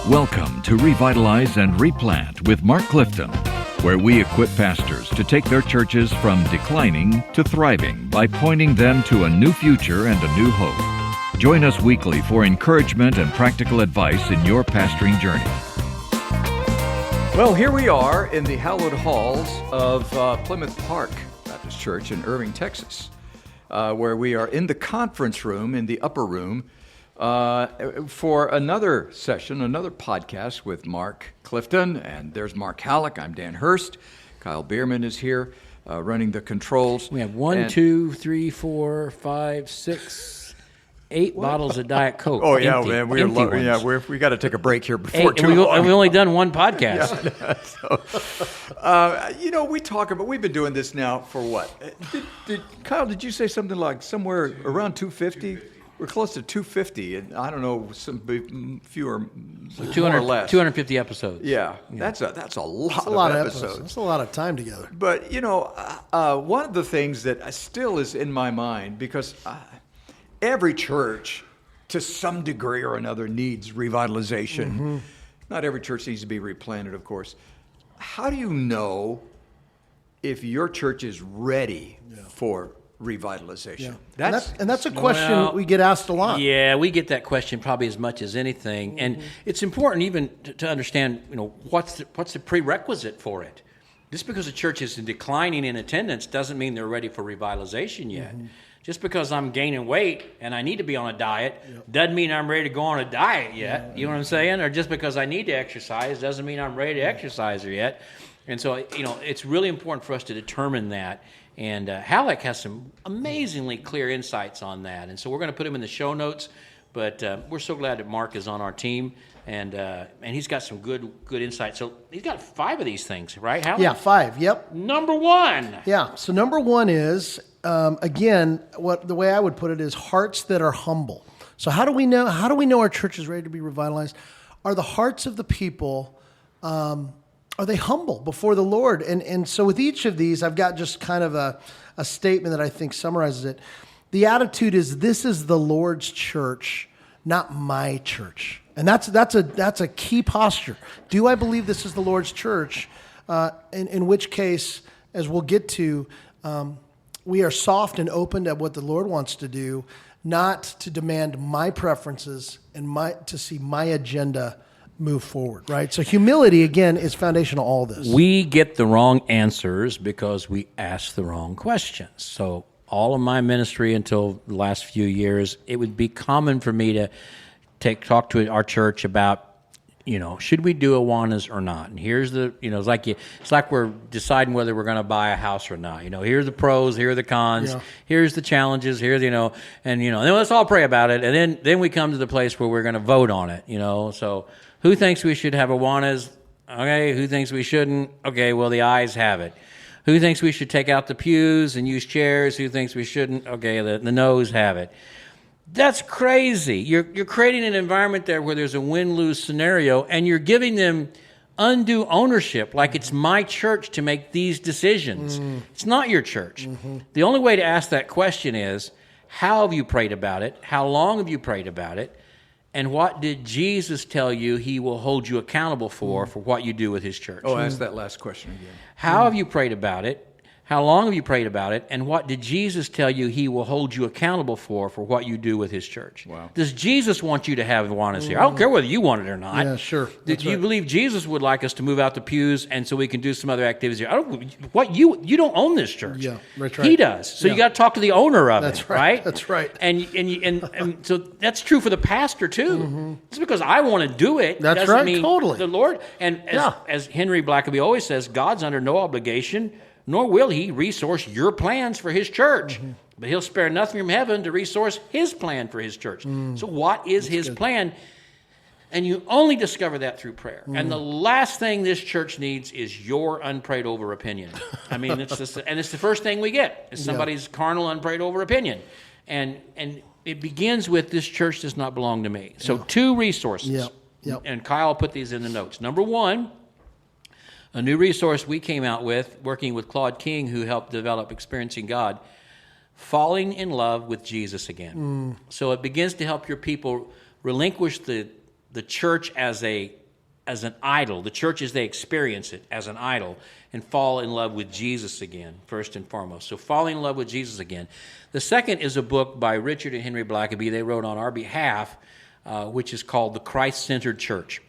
Welcome to Revitalize and Replant with Mark Clifton, where we equip pastors to take their churches from declining to thriving by pointing them to a new future and a new hope. Join us weekly for encouragement and practical advice in your pastoring journey. Well, here we are in the hallowed halls of Plymouth Park Baptist Church in Irving, Texas, where we are in the conference room, in the upper room, for another session, another podcast with Mark Clifton, and there's Mark Hallock. I'm Dan Hurst. Kyle Bierman is here running the controls. We have 1, 2, 3, 4, 5, 6, 8 bottles of Diet Coke. Oh yeah, empty, man, we got to take a break here before too long. long. We've only done one podcast. We've been doing this now for what? Kyle, did you say something like somewhere around 250? We're close to 250, and I don't know, some fewer, more or less. 250 episodes. Yeah. That's a lot of episodes. That's a lot of time together. But, one of the things that still is in my mind, because every church, to some degree or another, needs revitalization. Mm-hmm. Not every church needs to be replanted, of course. How do you know if your church is ready for revitalization? Yeah. That's a question we get asked a lot. Yeah, we get that question probably as much as anything. Mm-hmm. And it's important even to understand, what's the prerequisite for it. Just because a church is declining in attendance doesn't mean they're ready for revitalization yet. Mm-hmm. Just because I'm gaining weight and I need to be on a diet doesn't mean I'm ready to go on a diet yet. You know what I'm saying? Or just because I need to exercise doesn't mean I'm ready to exercise yet. And so, it's really important for us to determine that. And Hallock has some amazingly clear insights on that. And so we're going to put him in the show notes. But we're so glad that Mark is on our team. And he's got some good insight. So he's got 5 of these things, right, Hallock? Yeah, 5, yep. Number 1. Yeah, so number 1 is, again, the way I would put it is hearts that are humble. So how do we know our church is ready to be revitalized? Are the hearts of the people, are they humble before the Lord? And so with each of these, I've got just kind of a statement that I think summarizes it. The attitude is, this is the Lord's church, not my church. And that's a key posture. Do I believe this is the Lord's church? In which case, as we'll get to, we are soft and open to what the Lord wants to do, not to demand my preferences and to see my agenda move forward, right? So humility, again, is foundational to all this. We get the wrong answers because we ask the wrong questions. So all of my ministry until the last few years, it would be common for me to talk to our church about, should we do Awanas or not? And here's the, it's like we're deciding whether we're going to buy a house or not. Here are the pros, here are the cons, here's the challenges, here's, and then let's all pray about it. And then we come to the place where we're going to vote on it, So who thinks we should have Awanas? Okay. Who thinks we shouldn't? Okay. Well, the ayes have it. Who thinks we should take out the pews and use chairs? Who thinks we shouldn't? Okay. The noes have it. That's crazy. You're creating an environment there where there's a win-lose scenario, and you're giving them undue ownership, like it's my church to make these decisions. It's not your church. Mm-hmm. The only way to ask that question is, how have you prayed about it? How long have you prayed about it? And what did Jesus tell you he will hold you accountable for what you do with his church? Oh, ask that last question again. How have you prayed about it? How long have you prayed about it? And what did Jesus tell you he will hold you accountable for what you do with his church? Wow. Does Jesus want you to have Awanas here? I don't care whether you want it or not. Yeah, sure. Do you believe Jesus would like us to move out the pews and so we can do some other activities here? You don't own this church. Yeah, that's right. He does. So you got to talk to the owner of it, right? That's right. And so that's true for the pastor too. Mm-hmm. Just because I want to do it doesn't mean totally. The Lord. And as Henry Blackaby always says, God's under no obligation, nor will he resource your plans for his church. Mm-hmm. But he'll spare nothing from heaven to resource his plan for his church. So what is his plan? And you only discover that through prayer. And the last thing this church needs is your unprayed over opinion. I mean, it's the first thing we get is somebody's carnal, unprayed over opinion. And it begins with, this church does not belong to me. So 2 resources. Yep. And Kyle put these in the notes. Number 1, a new resource we came out with, working with Claude King, who helped develop Experiencing God, falling in love with Jesus again. So it begins to help your people relinquish the church as a as an idol. The churches, they experience it as an idol and fall in love with Jesus again, first and foremost. So falling in love with Jesus again. The second is a book by Richard and Henry Blackaby. They wrote on our behalf, which is called The Christ-Centered Church.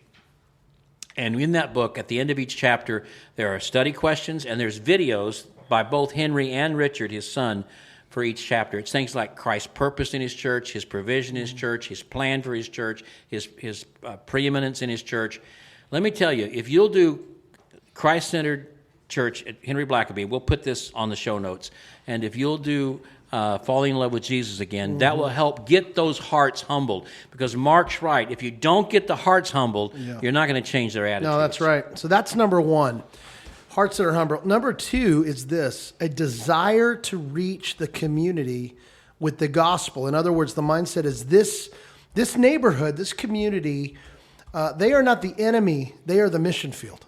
And in that book, at the end of each chapter, there are study questions and there's videos by both Henry and Richard, his son, for each chapter. It's things like Christ's purpose in his church, his provision in his church, his plan for his church, his preeminence in his church. Let me tell you, if you'll do Christ-Centered Church at Henry Blackaby, we'll put this on the show notes, and if you'll do Falling in Love with Jesus again, that will help get those hearts humbled. Because Mark's right, if you don't get the hearts humbled, you're not going to change their attitudes. No, that's right. So that's number one. Hearts that are humble. Number two is this, a desire to reach the community with the gospel. In other words, the mindset is this neighborhood, this community, they are not the enemy, they are the mission field,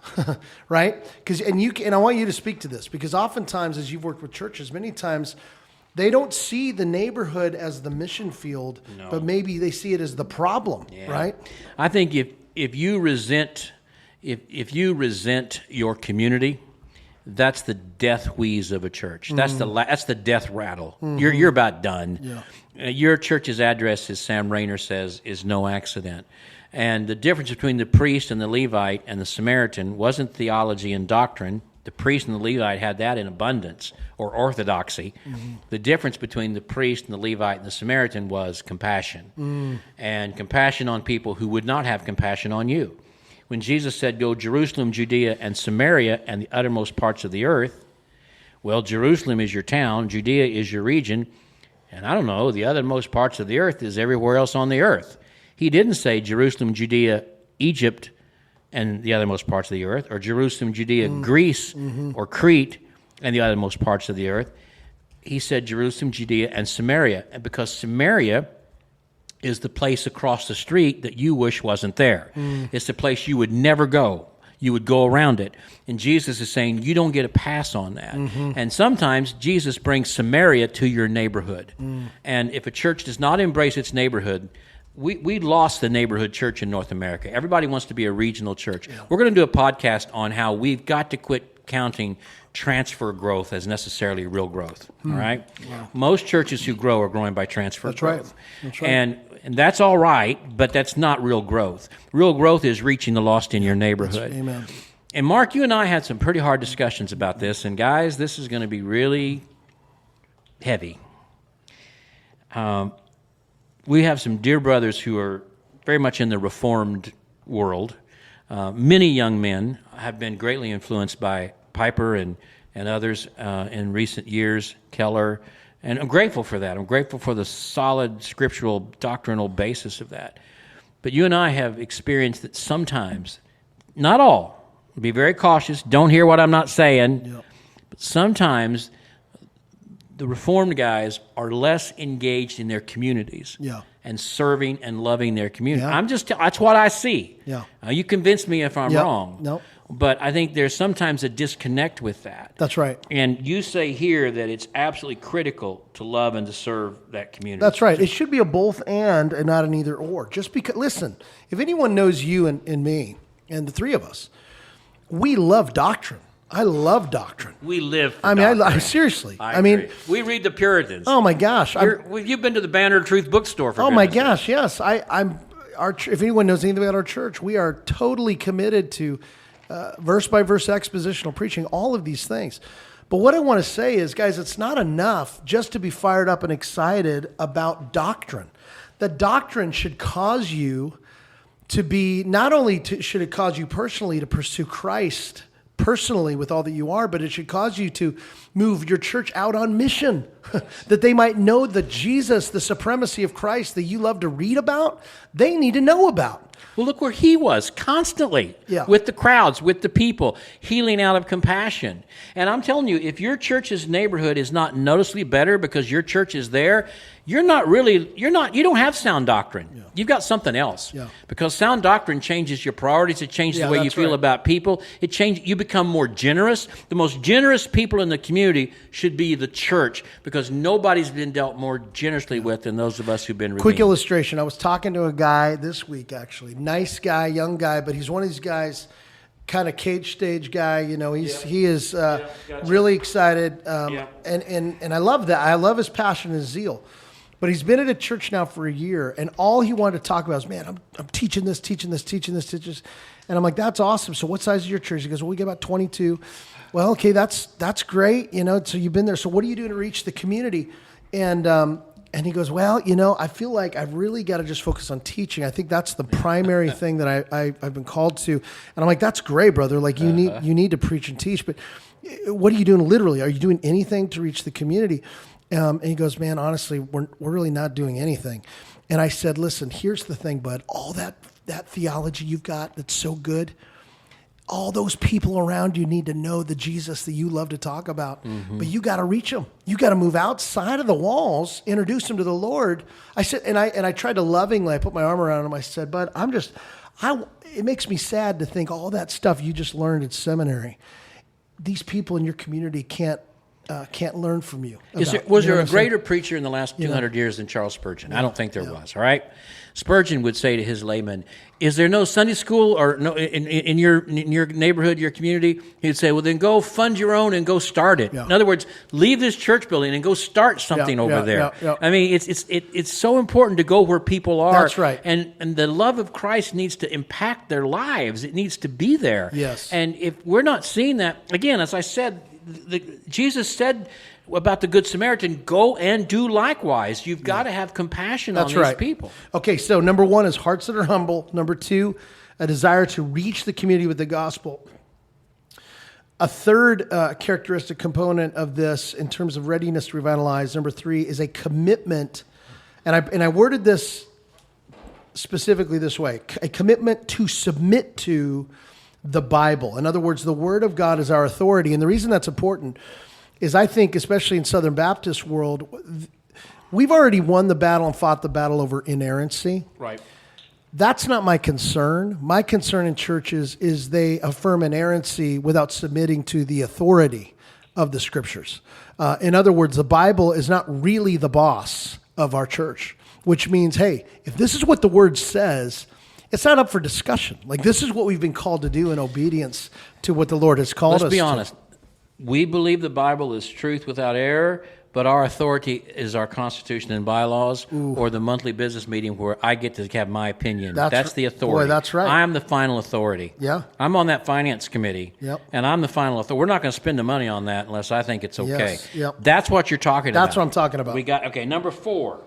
right? And I want you to speak to this, because oftentimes as you've worked with churches, many times they don't see the neighborhood as the mission field, but maybe they see it as the problem, right? I think if you resent your community, that's the death wheeze of a church. That's the death rattle. You're about done. Yeah. Your church's address, as Sam Rayner says, is no accident. And the difference between the priest and the Levite and the Samaritan wasn't theology and doctrine. The priest and the Levite had that in abundance, or orthodoxy. The difference between the priest and the Levite and the Samaritan was compassion. And compassion on people who would not have compassion on you. When Jesus said, go Jerusalem, Judea, and Samaria, and the uttermost parts of the earth, well, Jerusalem is your town, Judea is your region, and I don't know, the uttermost parts of the earth is everywhere else on the earth. He didn't say Jerusalem, Judea, Egypt, and the othermost parts of the earth, or Jerusalem, Judea, Greece, or Crete, and the othermost parts of the earth. He said Jerusalem, Judea, and Samaria, and because Samaria is the place across the street that you wish wasn't there. It's the place you would never go. You would go around it. And Jesus is saying, you don't get a pass on that. And sometimes Jesus brings Samaria to your neighborhood. And if a church does not embrace its neighborhood, we lost the neighborhood church in North America. Everybody wants to be a regional church. We're going to do a podcast on how we've got to quit counting transfer growth as necessarily real growth. All right? Wow. Most churches who grow are growing by transfer growth. That's right. And that's all right, but that's not real growth. Real growth is reaching the lost in your neighborhood. Amen. And Mark, you and I had some pretty hard discussions about this. And guys, this is going to be really heavy. We have some dear brothers who are very much in the Reformed world. Many young men have been greatly influenced by Piper and others in recent years, Keller, and I'm grateful for that. I'm grateful for the solid scriptural doctrinal basis of that. But you and I have experienced that sometimes, not all, be very cautious, don't hear what I'm not saying, but sometimes the Reformed guys are less engaged in their communities and serving and loving their community. That's what I see. You convince me if I'm wrong. But I think there's sometimes a disconnect with that. That's right. And you say here that it's absolutely critical to love and to serve that community. That's right. It should be a both and not an either or. Just because, listen, if anyone knows you and me and the three of us, we love doctrine. I love doctrine. We live for doctrine. Seriously. I mean, we read the Puritans. Oh my gosh. You've been to the Banner of Truth bookstore for Oh my gosh, yes. If anyone knows anything about our church, we are totally committed to verse-by-verse expositional preaching, all of these things. But what I want to say is, guys, it's not enough just to be fired up and excited about doctrine. The doctrine should cause you to be, should it cause you personally to pursue Christ personally with all that you are, but it should cause you to move your church out on mission, that they might know that Jesus, the supremacy of Christ that you love to read about, they need to know about. Well, look where he was constantly with the crowds, with the people, healing out of compassion. And I'm telling you, if your church's neighborhood is not noticeably better because your church is there, you don't have sound doctrine. Yeah. You've got something else. Yeah. Because sound doctrine changes your priorities. It changes the way you feel about people. You become more generous. The most generous people in the community should be the church, because nobody's been dealt more generously with than those of us who've been redeemed. Quick illustration. I was talking to a guy this week, actually. Nice guy, young guy, but he's one of these guys, kind of cage stage guy. He is really excited. And I love that. I love his passion and his zeal. But he's been at a church now for a year, and all he wanted to talk about is, man, I'm teaching this. And I'm like, that's awesome. So what size is your church? He goes, well, we get about 22. Well, okay, that's great. So you've been there. So what are you doing to reach the community? And he goes, well, I feel like I've really got to just focus on teaching. I think that's the primary thing that I've been called to. And I'm like, that's great, brother. Like you need to preach and teach. But what are you doing literally? Are you doing anything to reach the community? And he goes, man, honestly, we're really not doing anything. And I said, listen, here's the thing, bud. All that theology you've got that's so good, all those people around you need to know the Jesus that you love to talk about. Mm-hmm. But you got to reach them. You got to move outside of the walls, introduce them to the Lord. I said, and I tried to lovingly, I put my arm around him. I said, bud, it makes me sad to think all that stuff you just learned at seminary, these people in your community can't learn from you. Was there a greater preacher in the last 200 years than Charles Spurgeon? I don't think there was, all right? Spurgeon would say to his laymen, is there no Sunday school or no in your neighborhood, your community? He'd say, well, then go fund your own and go start it. Yeah. In other words, leave this church building and go start something over there. Yeah. I mean, it's so important to go where people are. That's right. And the love of Christ needs to impact their lives. It needs to be there. Yes. And if we're not seeing that, again, as I said, Jesus said about the Good Samaritan, go and do likewise. You've got to have compassion on these people. Okay, so number one is hearts that are humble. Number two, a desire to reach the community with the gospel. A third characteristic component of this in terms of readiness to revitalize, number three, is a commitment. And I worded this specifically this way, a commitment to submit to the Bible. In other words, the Word of God is our authority. And the reason that's important is I think, especially in Southern Baptist world, we've already won the battle and fought the battle over inerrancy. Right. That's not my concern. My concern in churches is they affirm inerrancy without submitting to the authority of the Scriptures. In other words, the Bible is not really the boss of our church, which means, hey, if this is what the Word says, it's not up for discussion. Like, this is what we've been called to do in obedience to what the Lord has called us to. Let's be honest. We believe the Bible is truth without error, but our authority is our Constitution and bylaws, or the monthly business meeting where I get to have my opinion. That's the authority. Boy, that's right. I'm the final authority. Yeah. I'm on that finance committee, and I'm the final authority. We're not going to spend the money on that unless I think it's okay. Yes. Yep. That's what you're talking about. That's what I'm talking about. Number 4.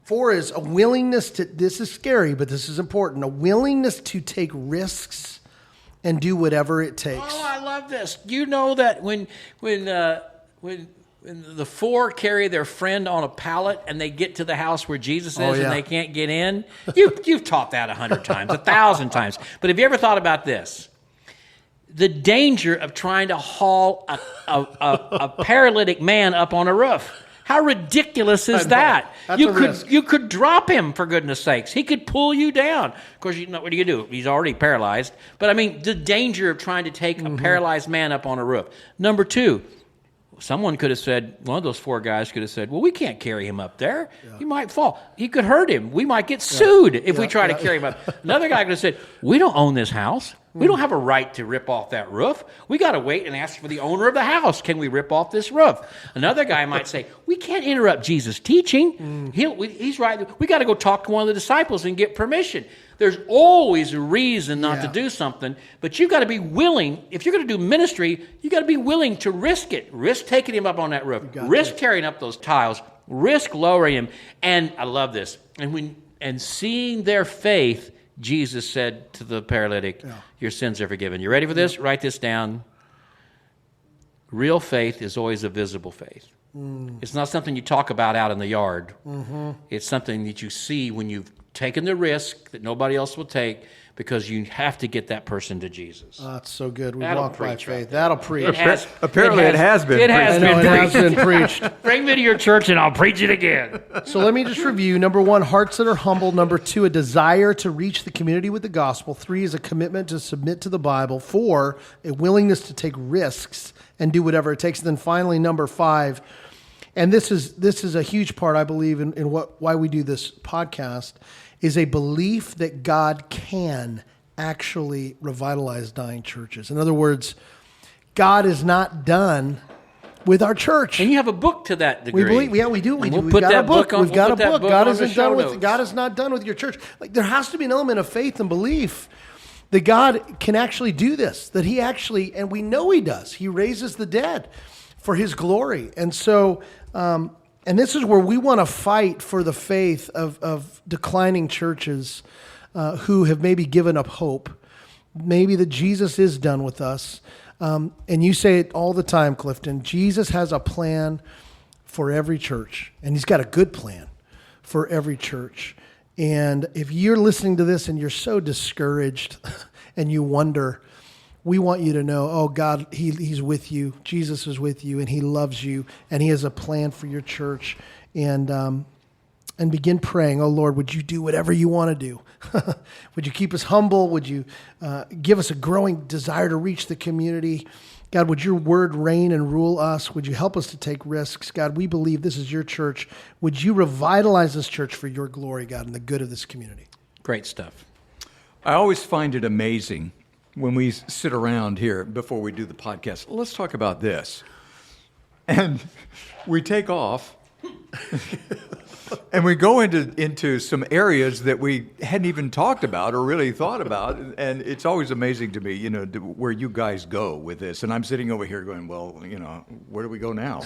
4 is a willingness to, this is scary, but this is important, a willingness to take risks and do whatever it takes. Oh, I love this. You know that when the 4 carry their friend on a pallet and they get to the house where Jesus is and they can't get in, you've taught that 100 times, 1,000 times. But have you ever thought about this? The danger of trying to haul a paralytic man up on a roof. How ridiculous is that? You could drop him, for goodness sakes. He could pull you down. Of course, what do you do? He's already paralyzed. But I mean, the danger of trying to take a paralyzed man up on a roof. Number 2, someone could have said, one of those 4 guys could have said, well, we can't carry him up there. Yeah. He might fall. He could hurt him. We might get sued if we try to carry him up. Another guy could have said, we don't own this house. We don't have a right to rip off that roof. We got to wait and ask for the owner of the house. Can we rip off this roof? Another guy might say, we can't interrupt Jesus' teaching. He's right. We got to go talk to one of the disciples and get permission. There's always a reason not to do something, but you've got to be willing. If you're going to do ministry, you've got to be willing to risk it. Risk taking him up on that roof. Risk carrying up those tiles. Risk lowering him. And I love this. And seeing their faith, Jesus said to the paralytic, your sins are forgiven. You ready for this? Write this down. Real faith is always a visible faith. It's not something you talk about out in the yard. It's something that you see when you've taking the risk that nobody else will take because you have to get that person to Jesus. That's so good. We That'll walk by preach right faith. there. That'll preach. Apparently it has been It has I know been it preached. has been preached. Bring me to your church and I'll preach it again. So let me just review. Number 1, hearts that are humble. Number 2, a desire to reach the community with the gospel. 3 is a commitment to submit to the Bible. 4, a willingness to take risks and do whatever it takes. And then finally, number 5, and this is a huge part, I believe, in why we do this podcast, is a belief that God can actually revitalize dying churches. In other words, God is not done with our church. And you have a book to that degree. We believe, we do. And we'll We've put got that a book. book on- We've got we'll a put that book. book God on the isn't show done with. notes. God is not done with your church. Like, there has to be an element of faith and belief that God can actually do this. That He actually, and we know He does. He raises the dead for His glory. And so, and this is where we want to fight for the faith of declining churches who have maybe given up hope. Maybe that Jesus is done with us. And you say it all the time, Clifton. Jesus has a plan for every church, and He's got a good plan for every church. And if you're listening to this and you're so discouraged and you wonder, we want you to know, oh, God, He's with you. Jesus is with you, and He loves you, and He has a plan for your church. And begin praying, oh, Lord, would you do whatever you want to do? Would you keep us humble? Would you give us a growing desire to reach the community? God, would your word reign and rule us? Would you help us to take risks? God, we believe this is your church. Would you revitalize this church for your glory, God, and the good of this community? Great stuff. I always find it amazing when we sit around here before we do the podcast. Let's talk about this. And we take off and we go into some areas that we hadn't even talked about or really thought about. And it's always amazing to me, where you guys go with this. And I'm sitting over here going, well, where do we go now?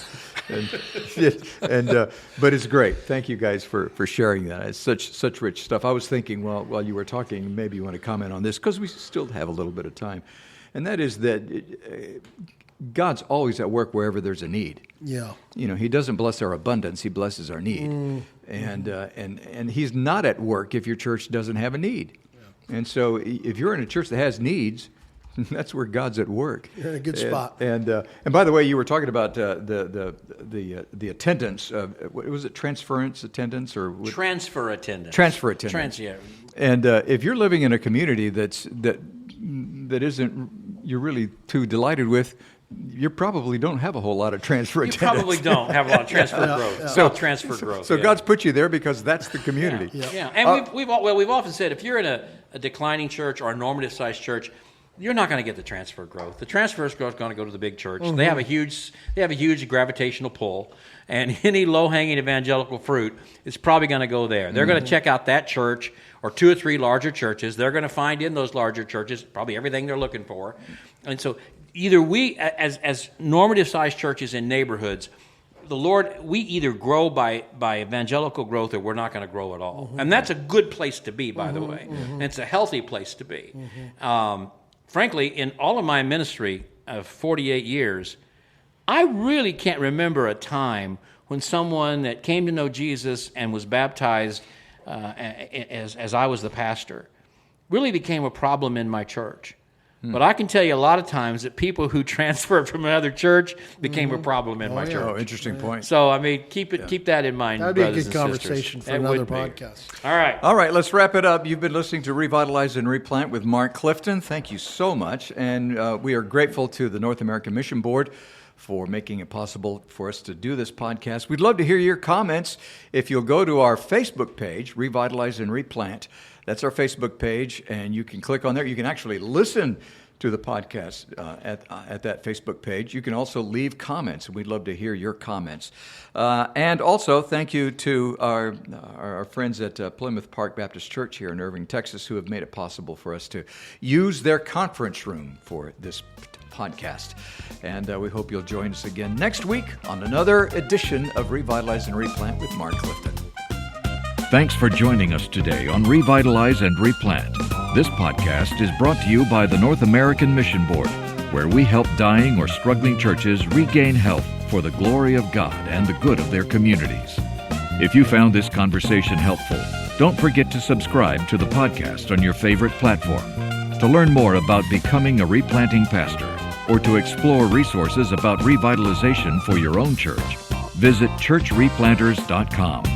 But it's great. Thank you guys for sharing that. It's such rich stuff. I was thinking, well, while you were talking, maybe you want to comment on this because we still have a little bit of time. And that is that God's always at work wherever there's a need. Yeah. He doesn't bless our abundance; He blesses our need. And He's not at work if your church doesn't have a need. Yeah. And so, if you're in a church that has needs, that's where God's at work. You're in a good spot. And by the way, you were talking about the attendance. What was it? Transference attendance or Transfer attendance. Transfer attendance. Yeah. And if you're living in a community that isn't you're really too delighted with, you probably don't have a whole lot of transfer attendance. You probably don't have a lot of transfer growth. So transfer growth. So God's put you there because that's the community. Yeah. And we've often said if you're in a declining church or a normative sized church, you're not going to get the transfer growth. The transfer growth is going to go to the big church. Mm-hmm. They have a huge gravitational pull, and any low hanging evangelical fruit is probably going to go there. They're going to check out that church or 2 or 3 larger churches. They're going to find in those larger churches probably everything they're looking for, and so either we, as normative sized churches in neighborhoods, we either grow by evangelical growth or we're not going to grow at all. Mm-hmm. And that's a good place to be, by the way. Mm-hmm. And it's a healthy place to be. Mm-hmm. Frankly, in all of my ministry of 48 years, I really can't remember a time when someone that came to know Jesus and was baptized as I was the pastor really became a problem in my church. But I can tell you a lot of times that people who transferred from another church became a problem in my church. Oh, interesting point. So, I mean, keep that in mind, That'd be a brothers good and conversation sisters. for another podcast. All right, let's wrap it up. You've been listening to Revitalize and Replant with Mark Clifton. Thank you so much. And we are grateful to the North American Mission Board for making it possible for us to do this podcast. We'd love to hear your comments. If you'll go to our Facebook page, Revitalize and Replant, that's our Facebook page, and you can click on there. You can actually listen to the podcast at that Facebook page. You can also leave comments, and we'd love to hear your comments. And also, thank you to our friends at Plymouth Park Baptist Church here in Irving, Texas, who have made it possible for us to use their conference room for this podcast. And we hope you'll join us again next week on another edition of Revitalize and Replant with Mark Clifton. Thanks for joining us today on Revitalize and Replant. This podcast is brought to you by the North American Mission Board, where we help dying or struggling churches regain health for the glory of God and the good of their communities. If you found this conversation helpful, Don't forget to subscribe to the podcast on your favorite platform. To learn more about becoming a replanting pastor or to explore resources about revitalization for your own church, visit churchreplanters.com.